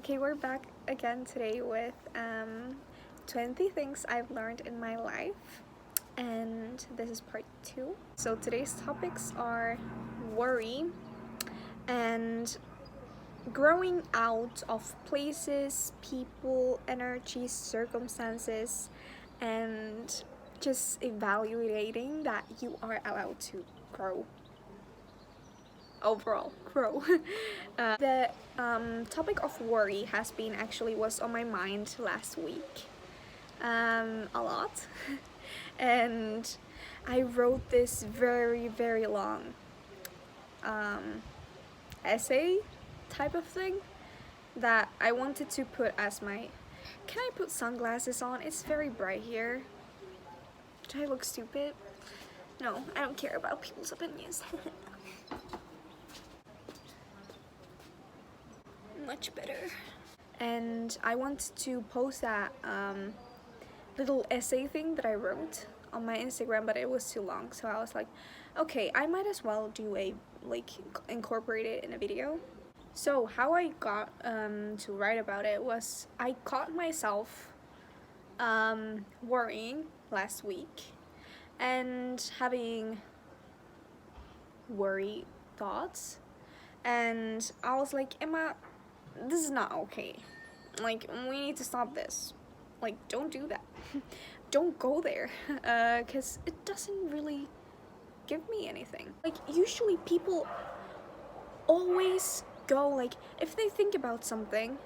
Okay, we're back again today with 20 things I've learned in my life, and this is part 2. So today's topics are worry and growing out of places, people, energies, circumstances, and just evaluating that you are allowed to grow. Overall grow. The topic of worry was on my mind last week a lot and I wrote this very long essay type of thing that I wanted to put as my... Can I put sunglasses on? It's very bright here. Do I look stupid? No, I don't care about people's opinions. Much better. And I wanted to post that little essay thing that I wrote on my Instagram, but it was too long, so I was like, okay, I might as well do incorporate it in a video. So how I got to write about it was I caught myself worrying last week and having worry thoughts, and I was like, Emma, this is not okay. Like, we need to stop this. Like, don't do that. Don't go there. Because it doesn't really give me anything. Like, usually people always go, like, if they think about something,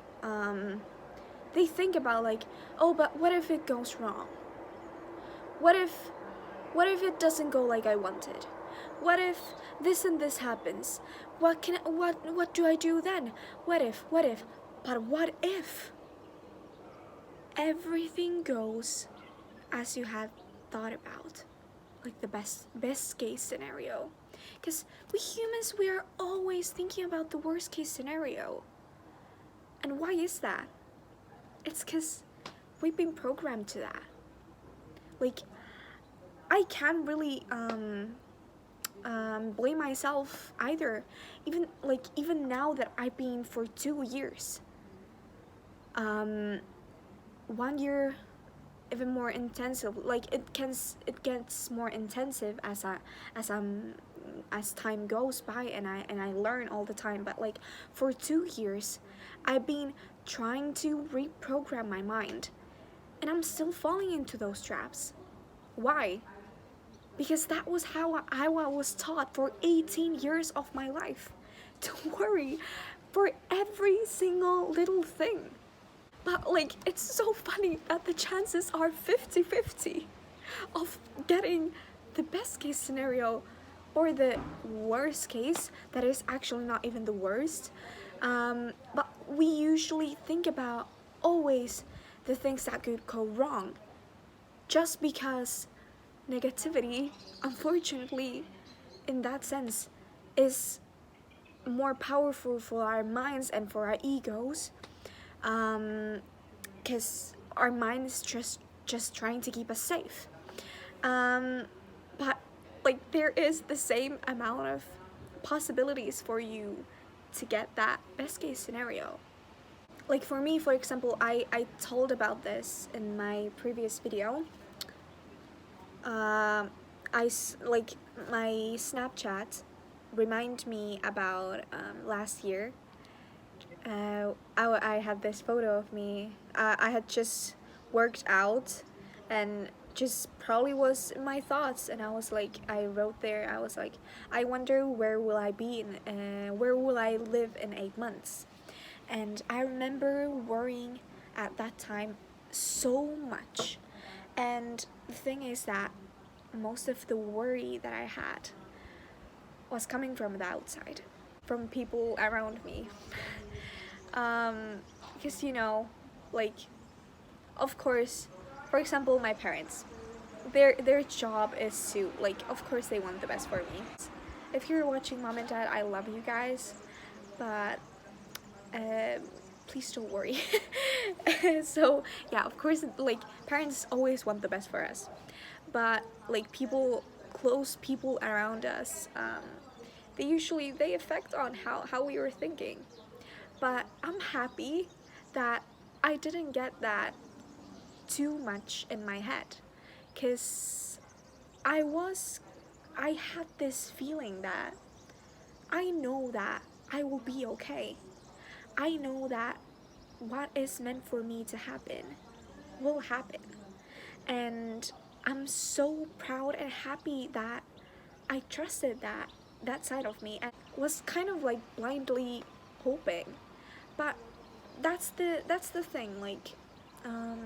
they think about, like, oh, but what if it goes wrong? What if it doesn't go like I wanted? What if this and this happens? What do I do then? What if? But what if everything goes as you had thought about? Like the best case scenario. Because we humans, we are always thinking about the worst case scenario. And why is that? It's because we've been programmed to that. Like, I can't really blame myself either. Even now that I've been for 2 years, 1 year even more intensive. Like, it gets more intensive as time goes by, and I learn all the time. But like, for 2 years I've been trying to reprogram my mind, and I'm still falling into those traps. Why? Because that was how I was taught for 18 years of my life. Don't worry for every single little thing. But like, it's so funny that the chances are 50-50 of getting the best case scenario or the worst case that is actually not even the worst. But we usually think about always the things that could go wrong, just because negativity, unfortunately, in that sense, is more powerful for our minds and for our egos, because our mind is just trying to keep us safe. But like, there is the same amount of possibilities for you to get that best case scenario. Like, for me, for example, I told about this in my previous video. My Snapchat remind me about last year. I had this photo of me. I had just worked out and just probably was in my thoughts, and I wrote there, I was like, I wonder where will I be where will I live in 8 months. And I remember worrying at that time so much. And the thing is that most of the worry that I had was coming from the outside, from people around me. Because, like, of course, for example, my parents, their job is to, like, of course they want the best for me. If you're watching, Mom and Dad, I love you guys, but please don't worry. So yeah, of course, like, parents always want the best for us, but like, close people around us, they affect on how we were thinking. But I'm happy that I didn't get that too much in my head, because I had this feeling that I know that I will be okay. I know that what is meant for me to happen will happen. And I'm so proud and happy that I trusted that side of me and was kind of like blindly hoping. But that's the thing, like um,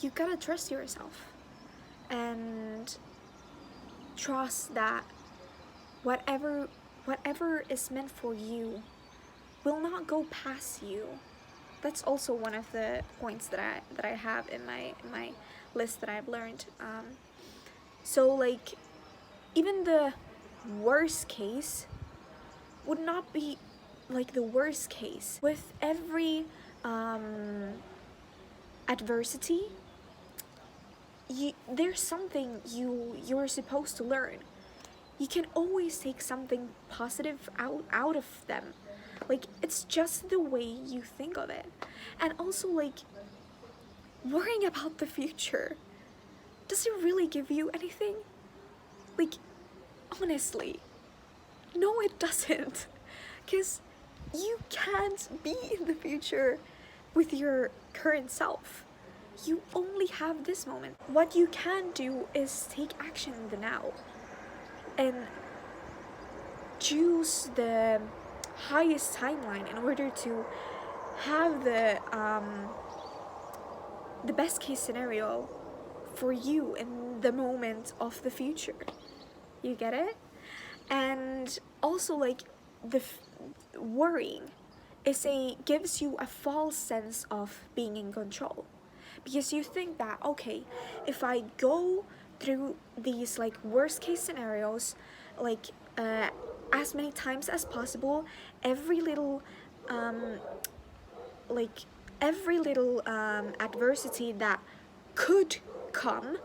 you gotta trust yourself and trust that whatever whatever is meant for you will not go past you. That's also one of the points that I have in my list that I've learned. So like even the worst case would not be like the worst case. With every adversity, there's something you're supposed to learn. You can always take something positive out of them. Like, it's just the way you think of it. And also, like, worrying about the future, does it really give you anything? Like, honestly, no, it doesn't. Because you can't be in the future with your current self. You only have this moment. What you can do is take action in the now and choose the highest timeline in order to have the best case scenario for you in the moment of the future. You get it? And also, like, the worrying gives you a false sense of being in control, because you think that, okay, if I go through these like worst case scenarios, like as many times as possible, every little like every little adversity that could come,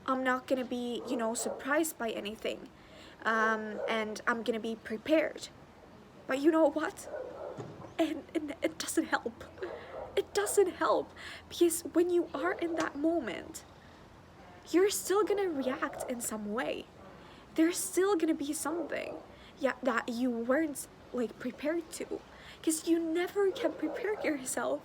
I'm not gonna be, surprised by anything, and I'm gonna be prepared. But you know what? And it doesn't help. It doesn't help, because when you are in that moment, you're still gonna react in some way. There's still gonna be something, yeah, that you weren't like prepared to, because you never can prepare yourself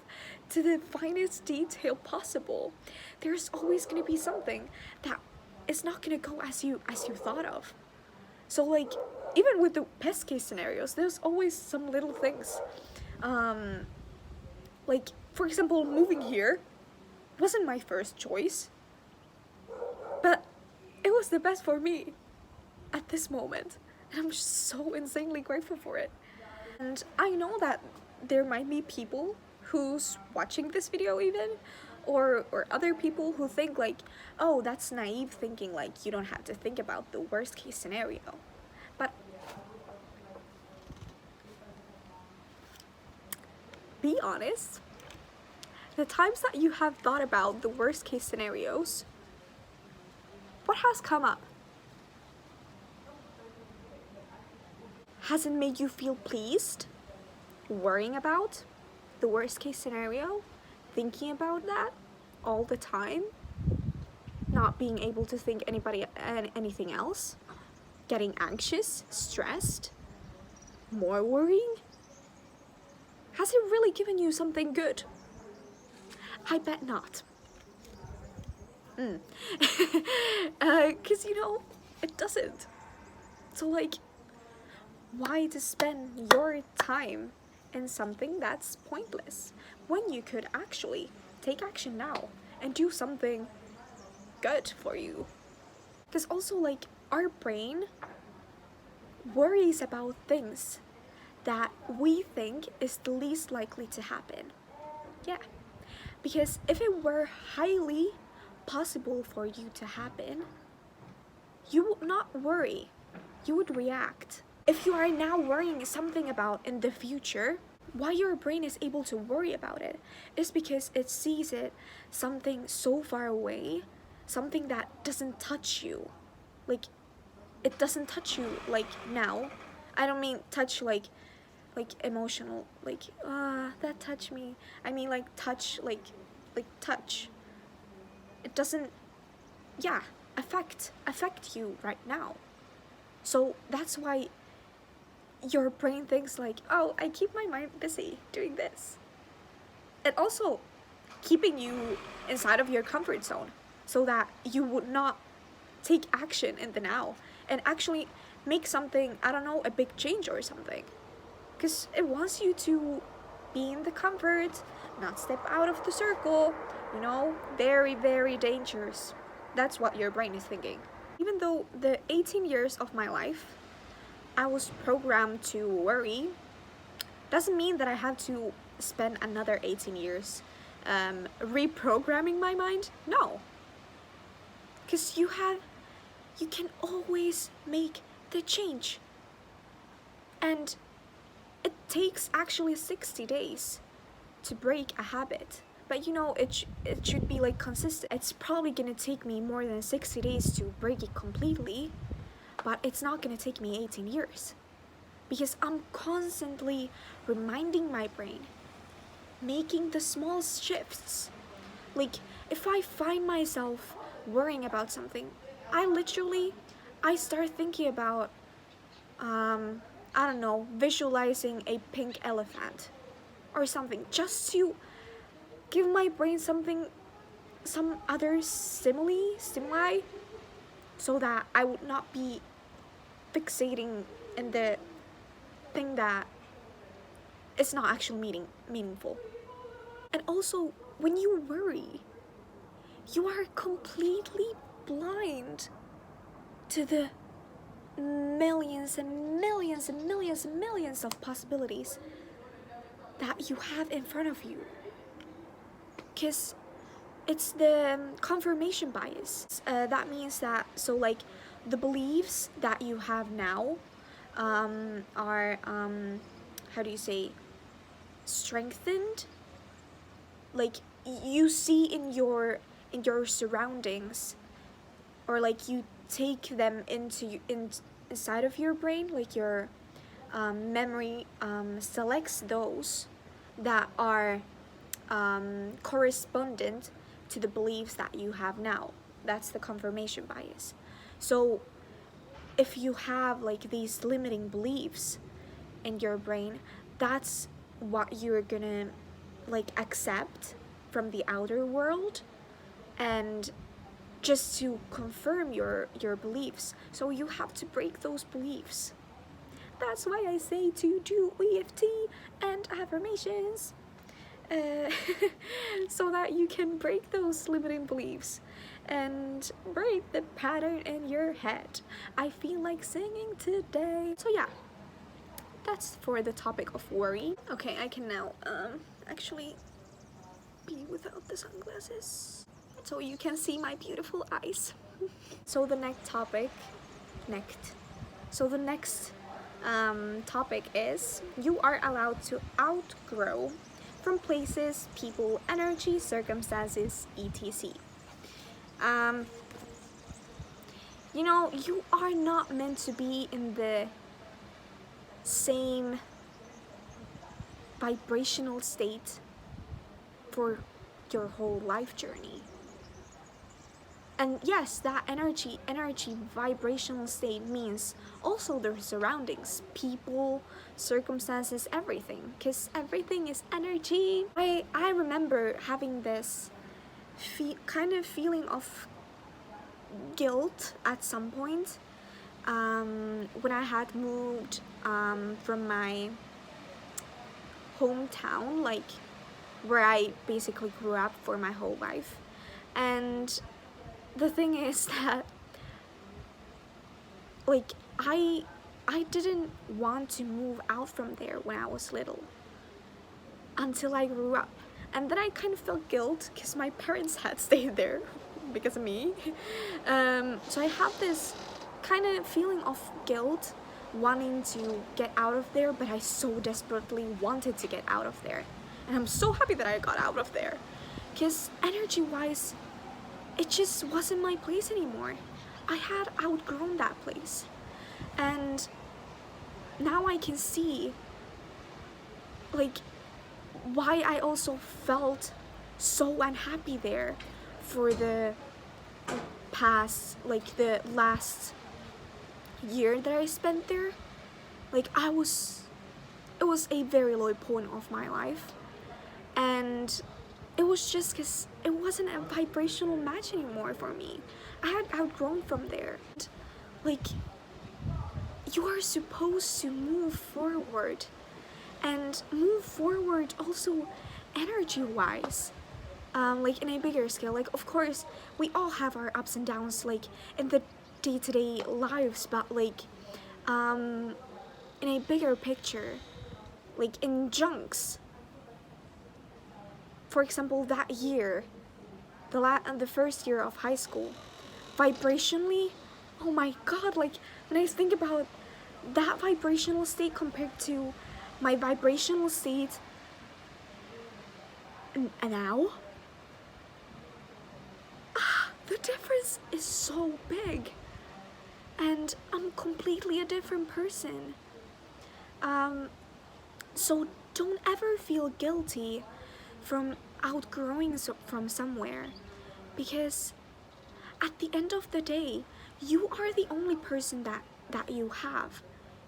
to the finest detail possible. There's always gonna be something that is not gonna go as you thought of. So like, even with the best case scenarios, there's always some little things. Like, for example, moving here wasn't my first choice, but it was the best for me at this moment, and I'm just so insanely grateful for it. And I know that there might be people who's watching this video even, or other people who think like, oh, that's naive thinking, like you don't have to think about the worst case scenario. But be honest, the times that you have thought about the worst case scenarios, what has come up? Has it made you feel pleased? Worrying about the worst case scenario? Thinking about that all the time? Not being able to think anything else? Getting anxious? Stressed? More worrying? Has it really given you something good? I bet not. Because, it doesn't. So, like, why to spend your time in something that's pointless when you could actually take action now and do something good for you? Because also, like, our brain worries about things that we think is the least likely to happen. Yeah, because if it were highly possible for you to happen, you would not worry, you would react. If you are now worrying something about in the future, why your brain is able to worry about it is because it sees it something so far away, something that doesn't touch you. Like, it doesn't touch you like now. I don't mean touch like like emotional, like that touched me. I mean, like touch, like touch. It doesn't, yeah, affect you right now. So that's why your brain thinks like, oh, I keep my mind busy doing this. And also keeping you inside of your comfort zone so that you would not take action in the now and actually make something, I don't know, a big change or something. Because it wants you to be in the comfort, not step out of the circle, you know, very, very dangerous. That's what your brain is thinking. Even though the 18 years of my life, I was programmed to worry, doesn't mean that I have to spend another 18 years reprogramming my mind. No. Because you can always make the change. And it takes actually 60 days to break a habit. But you know, it should be like consistent. It's probably gonna take me more than 60 days to break it completely, but it's not gonna take me 18 years. Because I'm constantly reminding my brain, making the small shifts. Like, if I find myself worrying about something, I start thinking about, I don't know, visualizing a pink elephant or something, just to give my brain some other stimuli, so that I would not be fixating in the thing that is not actually meaningful. And also, when you worry, you are completely blind to the millions and millions and millions and millions of possibilities that you have in front of you. Because it's the confirmation bias. That means that, so like, the beliefs that you have now are, how do you say, strengthened. Like, you see in your surroundings, or like you take them inside of your brain, like your memory selects those that are correspondent to the beliefs that you have now. That's the confirmation bias. So if you have like these limiting beliefs in your brain, that's what you're gonna like accept from the outer world, and just to confirm your beliefs. So you have to break those beliefs. That's why I say to do EFT and affirmations, so that you can break those limiting beliefs and break the pattern in your head. I feel like singing today. So yeah, that's for the topic of worry. Okay, I can now actually be without the sunglasses, so you can see my beautiful eyes. So the next topic topic is, you are allowed to outgrow from places, people, energy, circumstances, etc. You know, you are not meant to be in the same vibrational state for your whole life journey. And yes, that energy vibrational state means also the surroundings, people, circumstances, everything, because everything is energy. I remember having this kind of feeling of guilt at some point when I had moved from my hometown, like where I basically grew up for my whole life. And the thing is that, like, I didn't want to move out from there when I was little, until I grew up. And then I kind of felt guilt because my parents had stayed there because of me. So I have this kind of feeling of guilt, wanting to get out of there, but I so desperately wanted to get out of there. And I'm so happy that I got out of there, because energy-wise, it just wasn't my place anymore. I had outgrown that place. And now I can see like why I also felt so unhappy there for the past, like the last year that I spent there. Like it was a very low point of my life, and it was just because it wasn't a vibrational match anymore for me. I had outgrown from there. Like, you are supposed to move forward, and move forward also energy wise, like in a bigger scale. Like, of course we all have our ups and downs, like in the day-to-day lives, but like in a bigger picture, like in chunks. For example, that year, the first year of high school, vibrationally, oh my god, like when I think about that vibrational state compared to my vibrational state now, the difference is so big, and I'm completely a different person. So don't ever feel guilty from outgrowing from somewhere, because at the end of the day, you are the only person that you have.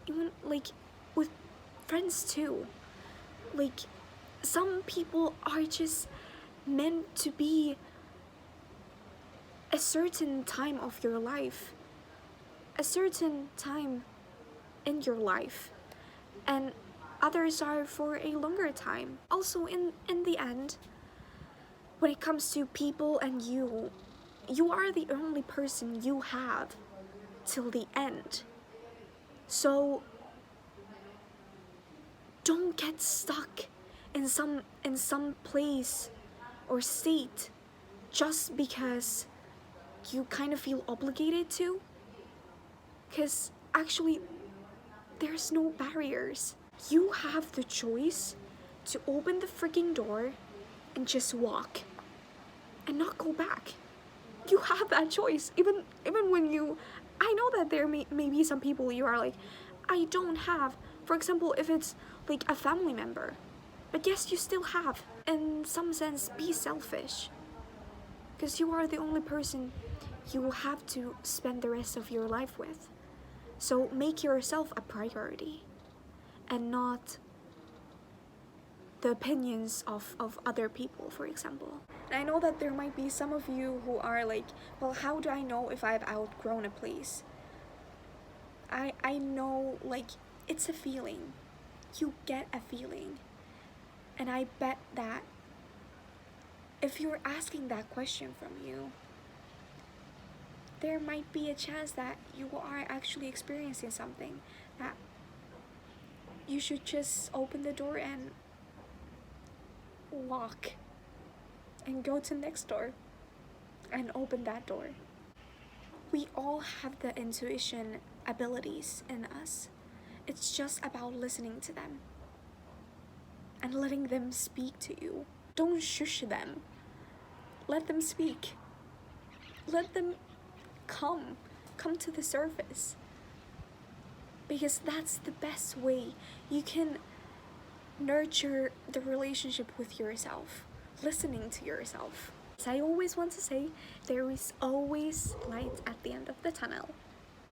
Even like with friends too. Like, some people are just meant to be a certain time of your life, a certain time in your life, and others are for a longer time. Also, in the end, when it comes to people and you are the only person you have till the end. So don't get stuck in some place or state just because you kind of feel obligated to, because actually there's no barriers. You have the choice to open the freaking door and just walk and not go back. You have that choice. Even when you, I know that there may be some people you are like, I don't have, for example, if it's like a family member. But yes, you still have. In some sense, be selfish, because you are the only person you will have to spend the rest of your life with. So make yourself a priority, and not the opinions of other people, for example. And I know that there might be some of you who are like, well, how do I know if I've outgrown a place? I know, like, it's a feeling. You get a feeling. And I bet that if you're asking that question from you, there might be a chance that you are actually experiencing something that you should just open the door and walk and go to next door and open that door. We all have the intuition abilities in us. It's just about listening to them and letting them speak to you. Don't shush them. Let them speak. Let them come to the surface, because that's the best way you can nurture the relationship with yourself, listening to yourself. As I always want to say, there is always light at the end of the tunnel.